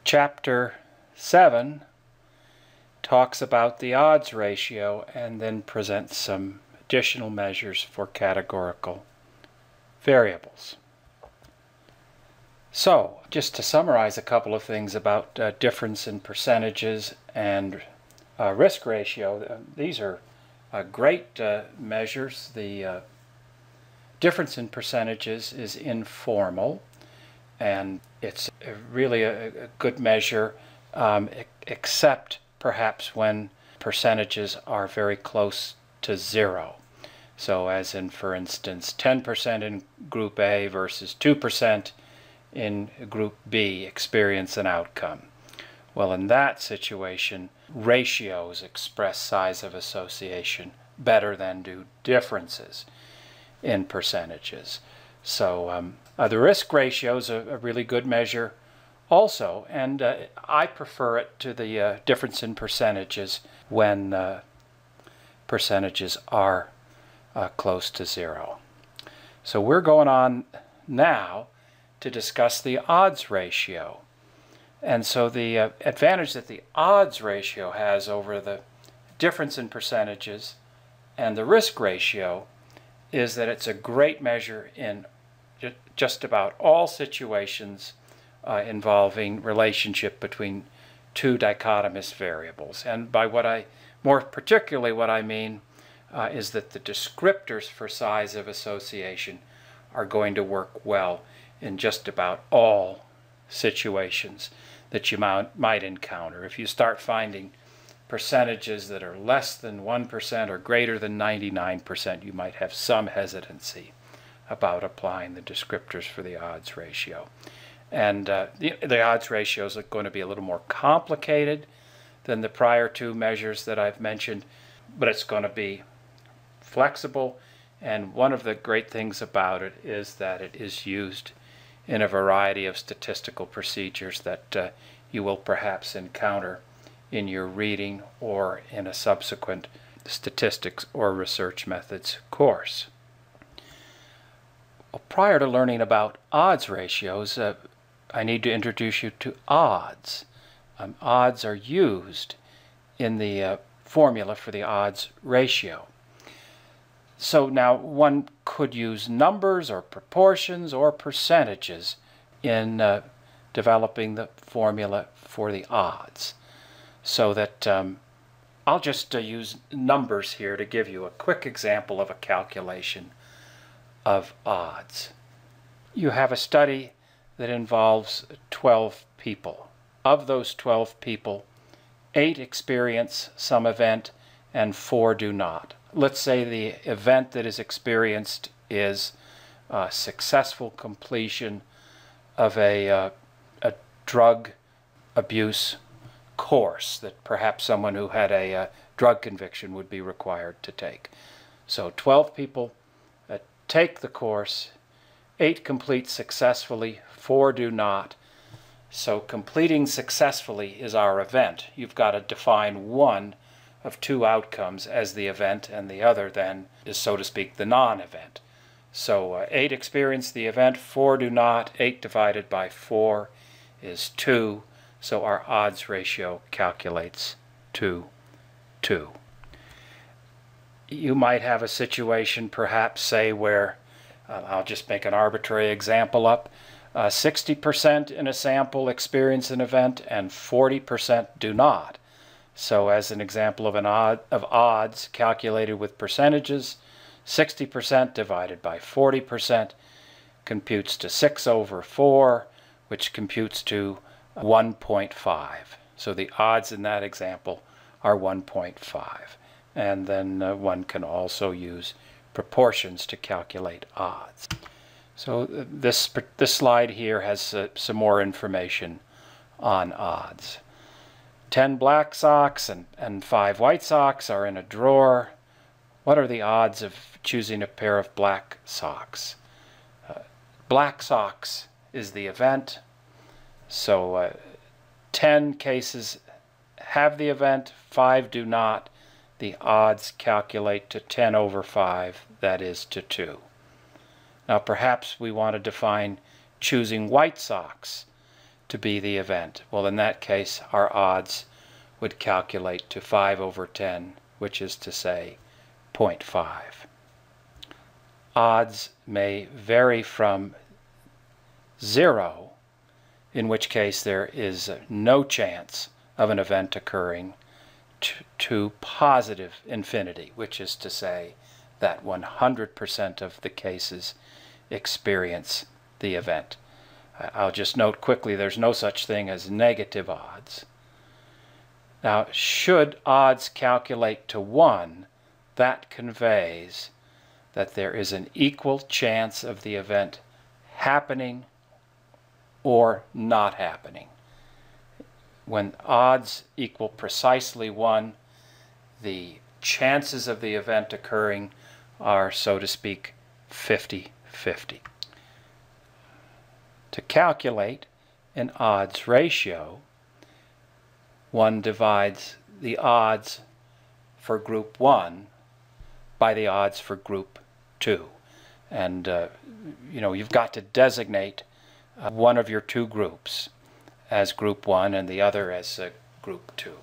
Chapter 7 talks about the odds ratio and then presents some additional measures for categorical variables. So, just to summarize a couple of things about difference in percentages and risk ratio, these are great measures. The difference in percentages is informal, and it's really a good measure, except perhaps when percentages are very close to zero. So as in, for instance, 10% in Group A versus 2% in Group B experience an outcome. Well, in that situation, ratios express size of association better than do differences in percentages. So the risk ratio is a really good measure also, and I prefer it to the difference in percentages when percentages are close to zero. So we're going on now to discuss the odds ratio. And so the advantage that the odds ratio has over the difference in percentages and the risk ratio is that it's a great measure in just about all situations involving relationship between two dichotomous variables. And by more particularly what I mean is that the descriptors for size of association are going to work well in just about all situations that you might encounter. If you start finding percentages that are less than 1% or greater than 99%, you might have some hesitancy about applying the descriptors for the odds ratio. And the odds ratio is going to be a little more complicated than the prior two measures that I've mentioned, but it's going to be flexible. And one of the great things about it is that it is used in a variety of statistical procedures that you will perhaps encounter in your reading or in a subsequent statistics or research methods course. Well, prior to learning about odds ratios, I need to introduce you to odds. Odds are used in the formula for the odds ratio. So now one could use numbers or proportions or percentages in developing the formula for the odds. So that I'll just use numbers here to give you a quick example of a calculation of odds. You have a study that involves 12 people. Of those 12 people, 8 experience some event and 4 do not. Let's say the event that is experienced is successful completion of a drug abuse course that perhaps someone who had a drug conviction would be required to take. So 12 people take the course, 8 complete successfully, 4 do not. So completing successfully is our event. You've got to define one of two outcomes as the event, and the other then is, so to speak, the non-event. So 8 experience the event, 4 do not. 8 divided by 4 is 2. So our odds ratio calculates to 2. You might have a situation, perhaps, say, where, I'll just make an arbitrary example up, 60% in a sample experience an event and 40% do not. So as an example of odds calculated with percentages, 60% divided by 40% computes to 6 over 4, which computes to 1.5. So the odds in that example are 1.5. And then one can also use proportions to calculate odds. So this slide here has some more information on odds. 10 black socks and 5 white socks are in a drawer. What are the odds of choosing a pair of black socks? Black socks is the event. So 10 cases have the event, 5 do not. The odds calculate to 10 over 5, that is to 2. Now perhaps we want to define choosing white socks. to be the event. Well, in that case, our odds would calculate to 5 over 10, which is to say 0.5. Odds may vary from 0, in which case there is no chance of an event occurring, to positive infinity, which is to say that 100% of the cases experience the event. I'll just note quickly there's no such thing as negative odds. Now, should odds calculate to 1, that conveys that there is an equal chance of the event happening or not happening. When odds equal precisely 1, the chances of the event occurring are, so to speak, 50-50. To calculate an odds ratio, one divides the odds for group 1 by the odds for group 2. And you've got to designate one of your two groups as group 1 and the other as group 2.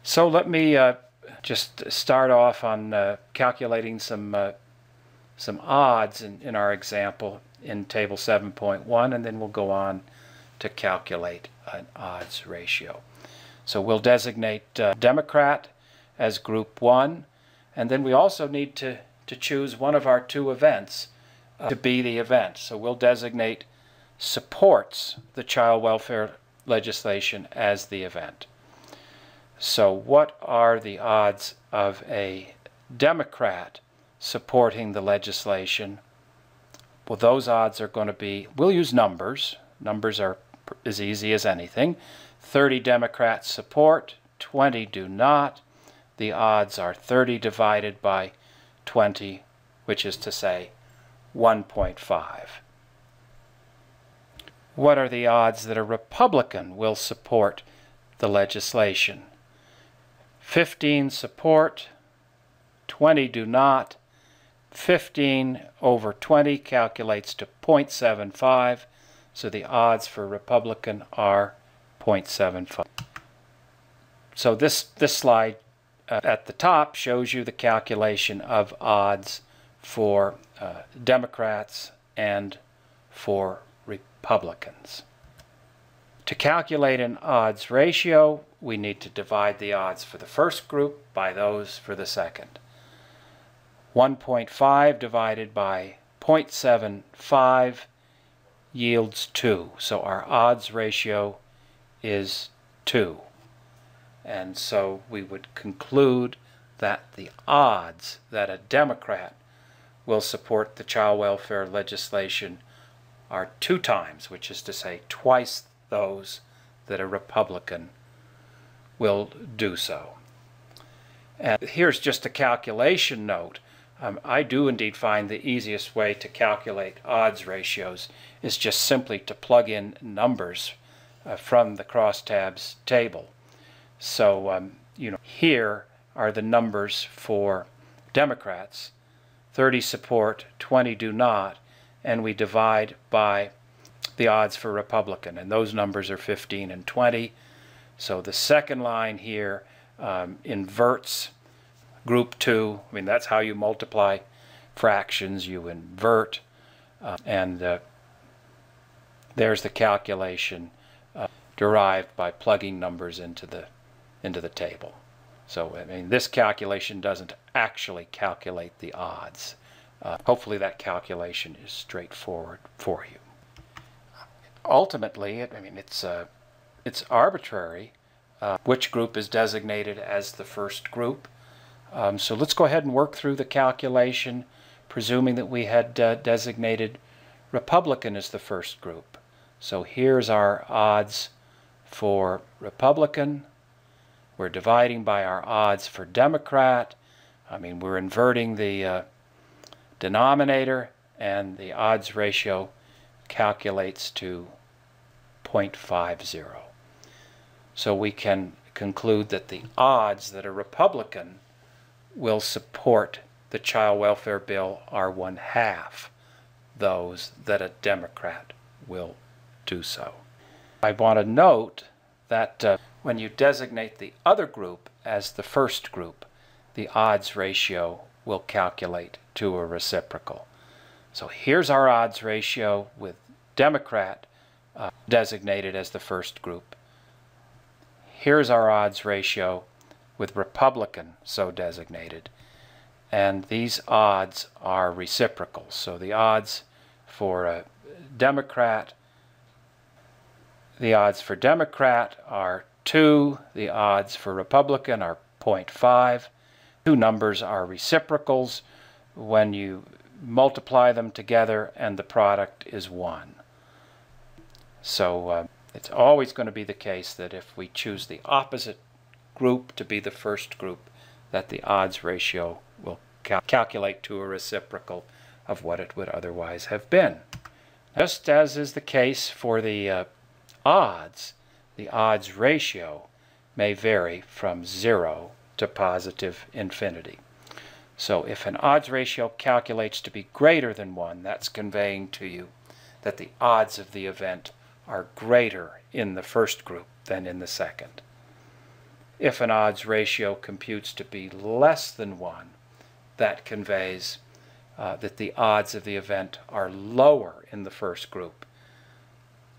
So let me just start off on calculating some odds in our example in table 7.1, and then we'll go on to calculate an odds ratio. So we'll designate Democrat as group 1, and then we also need to choose one of our two events to be the event. So we'll designate supports the child welfare legislation as the event. So what are the odds of a Democrat supporting the legislation? Well, those odds are going to be, we'll use numbers. Numbers are as easy as anything. 30 Democrats support, 20 do not. The odds are 30 divided by 20, which is to say 1.5. What are the odds that a Republican will support the legislation? 15 support, 20 do not. 15 over 20 calculates to 0.75, so the odds for Republican are 0.75. So this slide at the top shows you the calculation of odds for Democrats and for Republicans. To calculate an odds ratio, we need to divide the odds for the first group by those for the second. 1.5 divided by 0.75 yields 2. So our odds ratio is 2. And so we would conclude that the odds that a Democrat will support the child welfare legislation are 2 times, which is to say twice those that a Republican will do so. And here's just a calculation note. I do indeed find the easiest way to calculate odds ratios is just simply to plug in numbers from the crosstabs table. So, here are the numbers for Democrats. 30 support, 20 do not, and we divide by the odds for Republican, and those numbers are 15 and 20. So the second line here inverts group 2. I mean, that's how you multiply fractions. You invert, and there's the calculation derived by plugging numbers into the table. So, I mean, this calculation doesn't actually calculate the odds. Hopefully that calculation is straightforward for you. Ultimately, I mean, it's arbitrary which group is designated as the first group. So let's go ahead and work through the calculation, presuming that we had designated Republican as the first group. So here's our odds for Republican. We're dividing by our odds for Democrat. I mean, we're inverting the denominator, and the odds ratio calculates to 0.50. So we can conclude that the odds that a Republican will support the child welfare bill are 1/2 those that a Democrat will do so. I want to note that when you designate the other group as the first group, the odds ratio will calculate to a reciprocal. So here's our odds ratio with Democrat designated as the first group. Here's our odds ratio with Republican so designated. And these odds are reciprocals. So the odds for a Democrat, are 2. The odds for Republican are 0.5. Two numbers are reciprocals when you multiply them together, and the product is 1. So it's always going to be the case that if we choose the opposite group to be the first group, that the odds ratio will calculate to a reciprocal of what it would otherwise have been. Just as is the case for the odds ratio may vary from 0 to positive infinity. So if an odds ratio calculates to be greater than 1, that's conveying to you that the odds of the event are greater in the first group than in the second. If an odds ratio computes to be less than 1, that conveys that the odds of the event are lower in the first group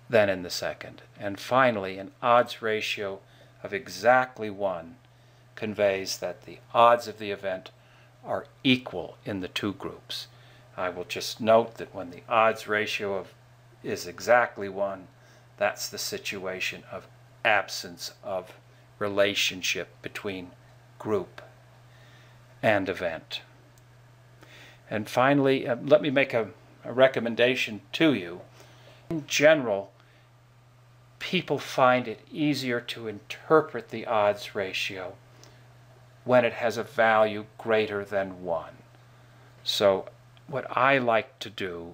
than in the second. And finally, an odds ratio of exactly 1 conveys that the odds of the event are equal in the two groups. I will just note that when the odds ratio is exactly 1, that's the situation of absence of relationship between group and event. And finally, let me make a recommendation to you. In general, people find it easier to interpret the odds ratio when it has a value greater than 1. So what I like to do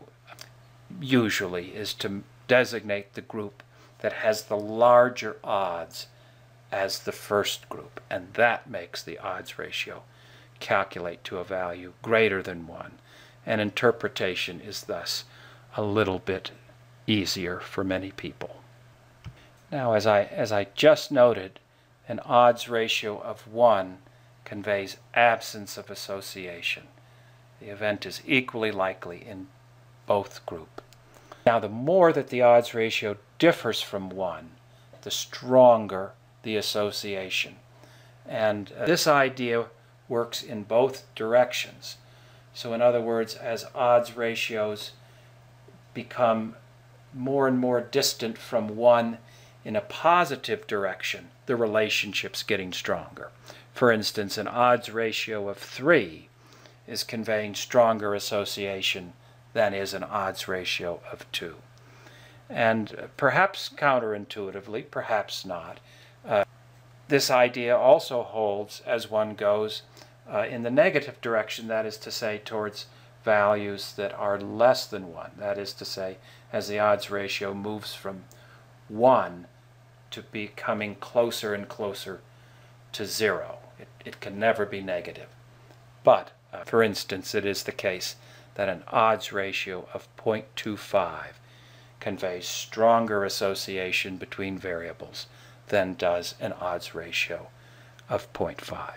usually is to designate the group that has the larger odds as the first group, and that makes the odds ratio calculate to a value greater than 1, and interpretation is thus a little bit easier for many people. Now, as I just noted, an odds ratio of 1 conveys absence of association. The event is equally likely in both groups. Now, the more that the odds ratio differs from 1, the stronger the association. And this idea works in both directions. So in other words, as odds ratios become more and more distant from 1 in a positive direction, the relationship's getting stronger. For instance, an odds ratio of 3 is conveying stronger association than is an odds ratio of 2. And perhaps counterintuitively, perhaps not, this idea also holds as one goes in the negative direction, that is to say, towards values that are less than 1. That is to say, as the odds ratio moves from 1 to becoming closer and closer to 0. It can never be negative. But, for instance, it is the case that an odds ratio of 0.25 conveys stronger association between variables than does an odds ratio of 0.5.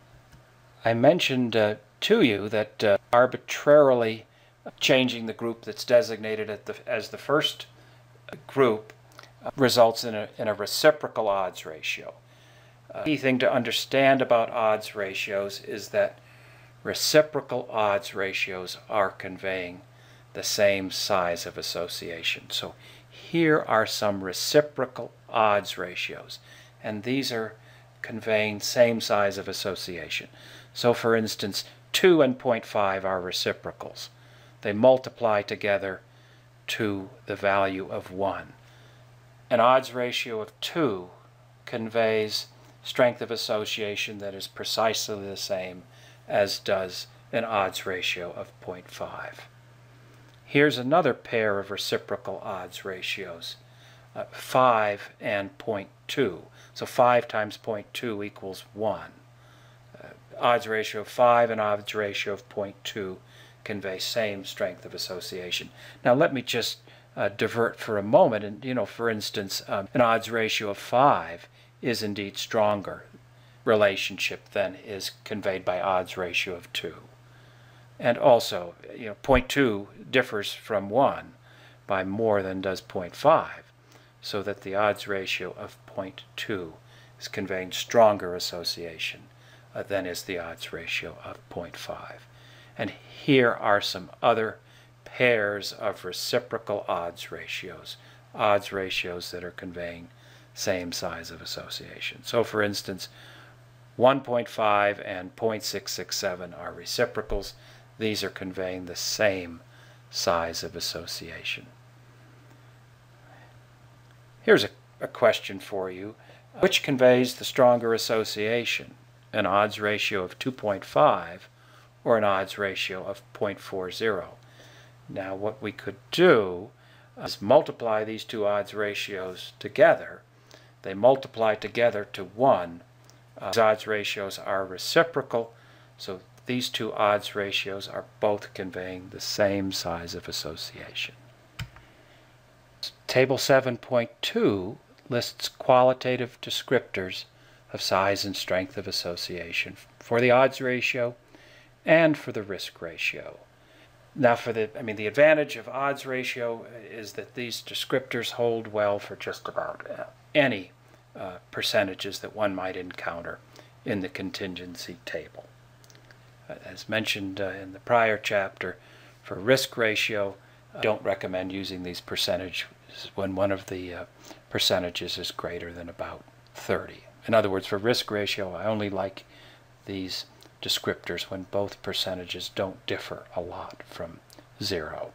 I mentioned to you that arbitrarily changing the group that's designated as the first group results in a reciprocal odds ratio. The key thing to understand about odds ratios is that reciprocal odds ratios are conveying the same size of association. So here are some reciprocal odds ratios, and these are conveying same size of association. So for instance, 2 and 0.5 are reciprocals. They multiply together to the value of 1. An odds ratio of 2 conveys strength of association that is precisely the same as does an odds ratio of 0.5. Here's another pair of reciprocal odds ratios, 5 and 0.2. So 5 times 0.2 equals 1. Odds ratio of 5 and odds ratio of 0.2 convey same strength of association. Now let me just divert for a moment. And, you know, for instance, an odds ratio of 5 is indeed stronger relationship than is conveyed by odds ratio of 2. And also, you know, 0.2 differs from 1 by more than does 0.5, so that the odds ratio of 0.2 is conveying stronger association than is the odds ratio of 0.5. And here are some other pairs of reciprocal odds ratios that are conveying same size of association. So for instance, 1.5 and 0.667 are reciprocals. These are conveying the same size of association. Here's a question for you. Which conveys the stronger association? An odds ratio of 2.5 or an odds ratio of 0.40? Now what we could do is multiply these two odds ratios together. They multiply together to 1. These odds ratios are reciprocal, so these two odds ratios are both conveying the same size of association. Table 7.2 lists qualitative descriptors of size and strength of association for the odds ratio and for the risk ratio. Now the advantage of odds ratio is that these descriptors hold well for just about any percentages that one might encounter in the contingency table. As mentioned in the prior chapter, for risk ratio, I don't recommend using these percentages when one of the percentages is greater than about 30. In other words, for risk ratio, I only like these descriptors when both percentages don't differ a lot from 0.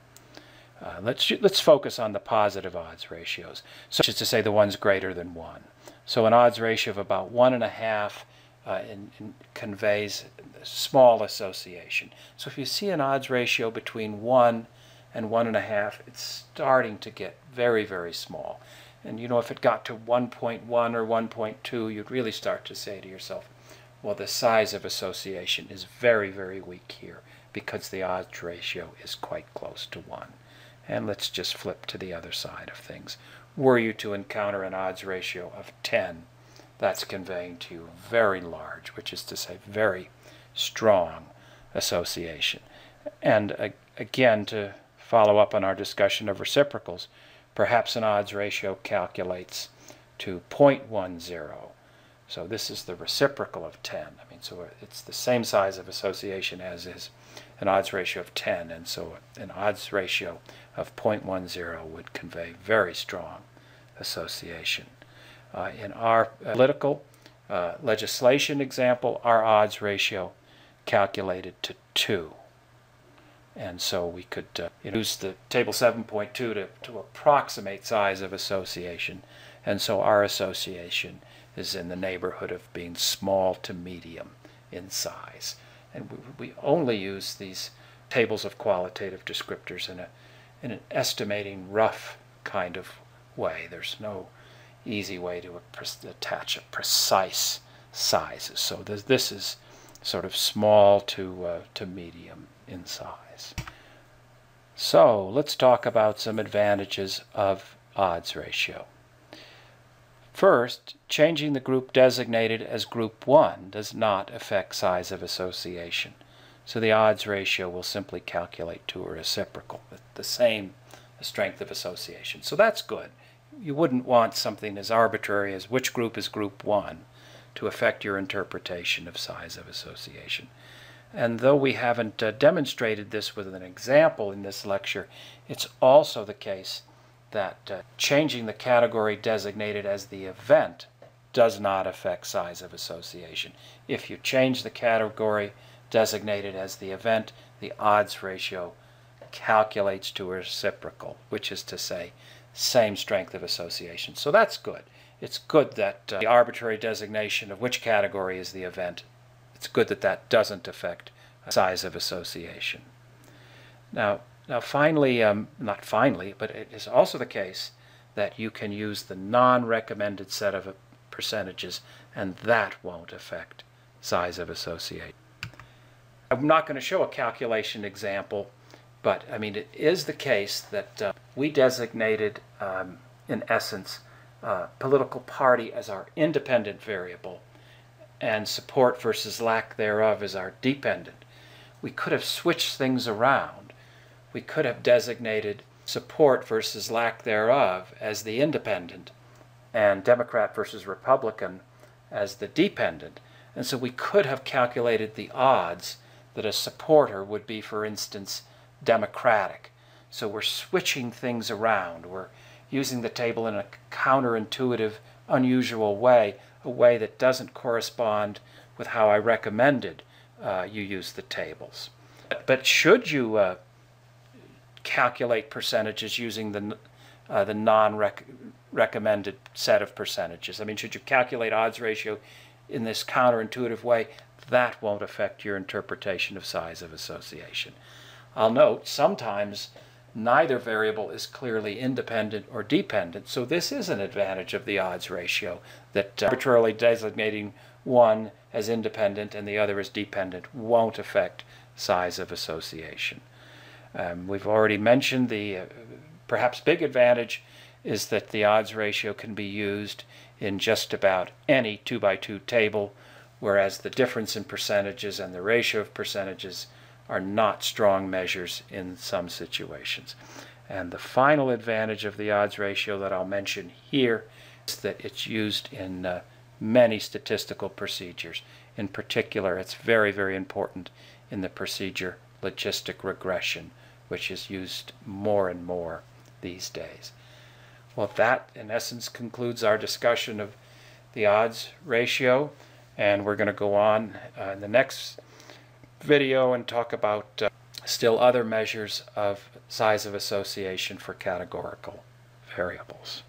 Let's focus on the positive odds ratios, such as to say the ones greater than 1. So an odds ratio of about 1.5 conveys small association. So if you see an odds ratio between 1 and 1.5, it's starting to get very, very small. And you know, if it got to 1.1 or 1.2, you'd really start to say to yourself, well, the size of association is very, very weak here because the odds ratio is quite close to 1. And let's just flip to the other side of things. Were you to encounter an odds ratio of 10, that's conveying to you very large, which is to say very strong association. And again, to follow up on our discussion of reciprocals, perhaps an odds ratio calculates to 0.10. So this is the reciprocal of 10. I mean, so it's the same size of association as is an odds ratio of 10, and so an odds ratio of 0.10 would convey very strong association. In our political legislation example, our odds ratio calculated to 2. And so we could use the table 7.2 to approximate size of association. And so our association is in the neighborhood of being small to medium in size. And we only use these tables of qualitative descriptors in an estimating rough kind of way. There's no easy way to attach a precise sizes. So this is sort of small to medium in size. So let's talk about some advantages of odds ratio. First, changing the group designated as group 1 does not affect size of association. So the odds ratio will simply calculate to a reciprocal, the same strength of association. So that's good. You wouldn't want something as arbitrary as which group is group 1 to affect your interpretation of size of association. And though we haven't demonstrated this with an example in this lecture, it's also the case that changing the category designated as the event does not affect size of association. If you change the category designated as the event, the odds ratio calculates to a reciprocal, which is to say, same strength of association. So that's good. It's good that the arbitrary designation of which category is the event, it's good that that doesn't affect size of association. Now finally, not finally, but it is also the case that you can use the non-recommended set of percentages, and that won't affect size of association. I'm not going to show a calculation example, but I mean, it is the case that we designated, in essence, political party as our independent variable and support versus lack thereof as our dependent. We could have switched things around. We could have designated support versus lack thereof as the independent and Democrat versus Republican as the dependent. And so we could have calculated the odds that a supporter would be, for instance, Democratic. So we're switching things around. We're using the table in a counterintuitive, unusual way, a way that doesn't correspond with how I recommended you use the tables. But should you calculate percentages using the non-recommended set of percentages? I mean, should you calculate odds ratio in this counterintuitive way? That won't affect your interpretation of size of association. I'll note sometimes neither variable is clearly independent or dependent, so this is an advantage of the odds ratio, that arbitrarily designating one as independent and the other as dependent won't affect size of association. We've already mentioned the perhaps big advantage is that the odds ratio can be used in just about any 2x2 table, whereas the difference in percentages and the ratio of percentages are not strong measures in some situations. And the final advantage of the odds ratio that I'll mention here is that it's used in many statistical procedures. In particular, it's very, very important in the procedure logistic regression, which is used more and more these days. Well, that in essence concludes our discussion of the odds ratio, and we're going to go on in the next video and talk about still other measures of size of association for categorical variables.